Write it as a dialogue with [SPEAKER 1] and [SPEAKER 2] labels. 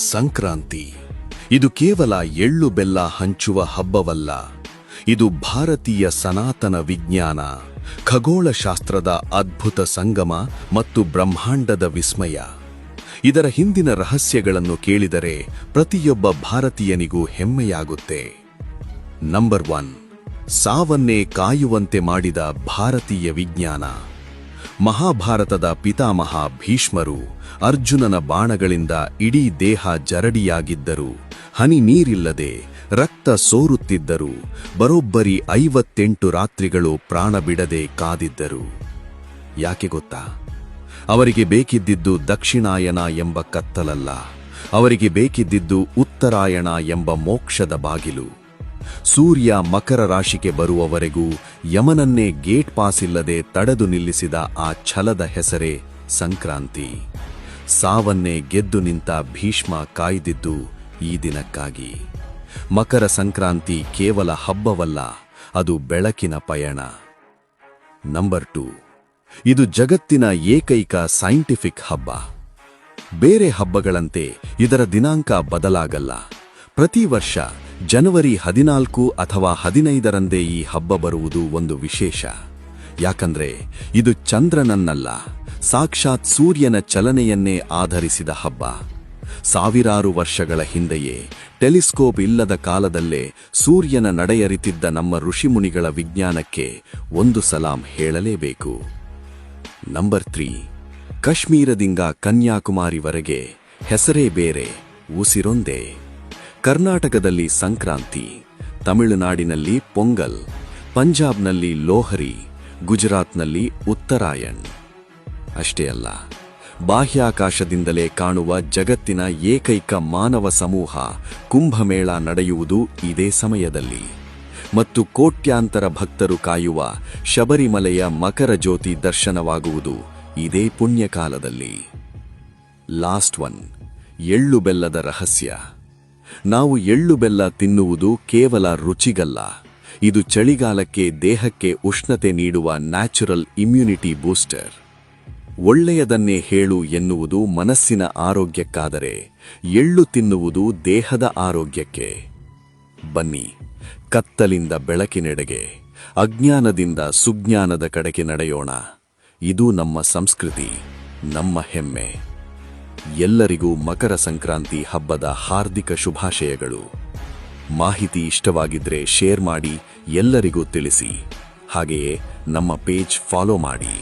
[SPEAKER 1] ಸಂಕ್ರಾಂತಿ ಇದು ಕೇವಲ ಎಳ್ಳು ಬೆಲ್ಲ ಹಂಚುವ ಹಬ್ಬವಲ್ಲ. ಇದು ಭಾರತೀಯ ಸನಾತನ ವಿಜ್ಞಾನ, ಖಗೋಳಶಾಸ್ತ್ರದ ಅದ್ಭುತ ಸಂಗಮ ಮತ್ತು ಬ್ರಹ್ಮಾಂಡದ ವಿಸ್ಮಯ. ಇದರ ಹಿಂದಿನ ರಹಸ್ಯಗಳನ್ನು ಕೇಳಿದರೆ ಪ್ರತಿಯೊಬ್ಬ ಭಾರತೀಯನಿಗೂ ಹೆಮ್ಮೆಯಾಗುತ್ತೆ. ನಂಬರ್ 1, ಸಾವನ್ನೇ ಕಾಯುವಂತೆ ಮಾಡಿದ ಭಾರತೀಯ ವಿಜ್ಞಾನ. ಮಹಾಭಾರತದ ಪಿತಾಮಹ ಭೀಷ್ಮರು ಅರ್ಜುನನ ಬಾಣಗಳಿಂದ ಇಡೀ ದೇಹ ಜರಡಿಯಾಗಿದ್ದರು, ಹನಿ ನೀರಿಲ್ಲದೆ ರಕ್ತ ಸೋರುತ್ತಿದ್ದರು, ಬರೋಬ್ಬರಿ 58 ರಾತ್ರಿಗಳು ಪ್ರಾಣ ಬಿಡದೆ ಕಾದಿದ್ದರು. ಯಾಕೆ ಗೊತ್ತಾ? ಅವರಿಗೆ ಬೇಕಿದ್ದಿದ್ದು ದಕ್ಷಿಣಾಯನ ಎಂಬ ಕತ್ತಲಲ್ಲ, ಅವರಿಗೆ ಬೇಕಿದ್ದಿದ್ದು ಉತ್ತರಾಯಣ ಎಂಬ ಮೋಕ್ಷದ ಬಾಗಿಲು. ಸೂರ್ಯ ಮಕರ ರಾಶಿಗೆ ಬರುವವರೆಗೂ ಯಮನನ್ನೇ ಗೇಟ್ ಪಾಸ್ ಇಲ್ಲದೆ ತಡೆದು ನಿಲ್ಲಿಸಿದ ಆ ಛಲದ ಹೆಸರೇ ಸಂಕ್ರಾಂತಿ. ಸಾವನ್ನೇ ಗೆದ್ದು ನಿಂತ ಭೀಷ್ಮ ಕಾಯ್ದಿದ್ದು ಈ ದಿನಕ್ಕಾಗಿ. ಮಕರ ಸಂಕ್ರಾಂತಿ ಕೇವಲ ಹಬ್ಬವಲ್ಲ, ಅದು ಬೆಳಕಿನ ಪಯಣ. ನಂಬರ್ 2, ಇದು ಜಗತ್ತಿನ ಏಕೈಕ ಸೈಂಟಿಫಿಕ್ ಹಬ್ಬ. ಬೇರೆ ಹಬ್ಬಗಳಂತೆ ಇದರ ದಿನಾಂಕ ಬದಲಾಗಲ್ಲ. ಪ್ರತಿ ವರ್ಷ ಜನವರಿ 14 ಅಥವಾ 15ರಂದೇ ಈ ಹಬ್ಬ ಬರುವುದು ಒಂದು ವಿಶೇಷ. ಯಾಕಂದ್ರೆ ಇದು ಚಂದ್ರನನ್ನಲ್ಲ, ಸಾಕ್ಷಾತ್ ಸೂರ್ಯನ ಚಲನೆಯನ್ನೇ ಆಧರಿಸಿದ ಹಬ್ಬ. ಸಾವಿರಾರು ವರ್ಷಗಳ ಹಿಂದೆಯೇ ಟೆಲಿಸ್ಕೋಪ್ ಇಲ್ಲದ ಕಾಲದಲ್ಲೇ ಸೂರ್ಯನ ನಡೆಯರಿತಿದ್ದ ನಮ್ಮ ಋಷಿಮುನಿಗಳ ವಿಜ್ಞಾನಕ್ಕೆ ಒಂದು ಸಲಾಂ ಹೇಳಲೇಬೇಕು. ನಂಬರ್ 3, ಕಾಶ್ಮೀರದಿಂದ ಕನ್ಯಾಕುಮಾರಿವರೆಗೆ ಹೆಸರೇ ಬೇರೆ, ಉಸಿರೊಂದೇ. ಕರ್ನಾಟಕದಲ್ಲಿ ಸಂಕ್ರಾಂತಿ, ತಮಿಳುನಾಡಿನಲ್ಲಿ ಪೊಂಗಲ್, ಪಂಜಾಬ್ನಲ್ಲಿ ಲೋಹರಿ, ಗುಜರಾತ್ನಲ್ಲಿ ಉತ್ತರಾಯಣ್. ಅಷ್ಟೇ ಅಲ್ಲ, ಬಾಹ್ಯಾಕಾಶದಿಂದಲೇ ಕಾಣುವ ಜಗತ್ತಿನ ಏಕೈಕ ಮಾನವ ಸಮೂಹ ಕುಂಭಮೇಳ ನಡೆಯುವುದು ಇದೇ ಸಮಯದಲ್ಲಿ. ಮತ್ತು ಕೋಟ್ಯಾಂತರ ಭಕ್ತರು ಕಾಯುವ ಶಬರಿಮಲೆಯ ಮಕರ ಜ್ಯೋತಿ ದರ್ಶನವಾಗುವುದು ಇದೇ ಪುಣ್ಯಕಾಲದಲ್ಲಿ. ಲಾಸ್ಟ್ 1, ಎಳ್ಳು ಬೆಲ್ಲದ ರಹಸ್ಯ. ನಾವು ಎಳ್ಳು ಬೆಲ್ಲ ತಿನ್ನುವುದು ಕೇವಲ ರುಚಿಗಲ್ಲ, ಇದು ಚಳಿಗಾಲಕ್ಕೆ ದೇಹಕ್ಕೆ ಉಷ್ಣತೆ ನೀಡುವ ನ್ಯಾಚುರಲ್ ಇಮ್ಯುನಿಟಿ ಬೂಸ್ಟರ್. ಒಳ್ಳೆಯದನ್ನೇ ಹೇಳು ಎನ್ನುವುದು ಮನಸ್ಸಿನ ಆರೋಗ್ಯಕ್ಕಾದರೆ, ಎಳ್ಳು ತಿನ್ನುವುದು ದೇಹದ ಆರೋಗ್ಯಕ್ಕೆ. ಬನ್ನಿ, ಕತ್ತಲಿಂದ ಬೆಳಕಿನೆಡೆಗೆ, ಅಜ್ಞಾನದಿಂದ ಸುಜ್ಞಾನದ ಕಡೆಗೆ ನಡೆಯೋಣ. ಇದು ನಮ್ಮ ಸಂಸ್ಕೃತಿ, ನಮ್ಮ ಹೆಮ್ಮೆ. ಎಲ್ಲರಿಗೂ ಮಕರ ಸಂಕ್ರಾಂತಿ ಹಬ್ಬದ ಹಾರ್ದಿಕ ಶುಭಾಶಯಗಳು. ಮಾಹಿತಿ ಇಷ್ಟವಾಗಿದ್ರೆ ಶೇರ್ ಮಾಡಿ, ಎಲ್ಲರಿಗೂ ತಿಳಿಸಿ. ಹಾಗೆಯೇ ನಮ್ಮ ಪೇಜ್ ಫಾಲೋ ಮಾಡಿ.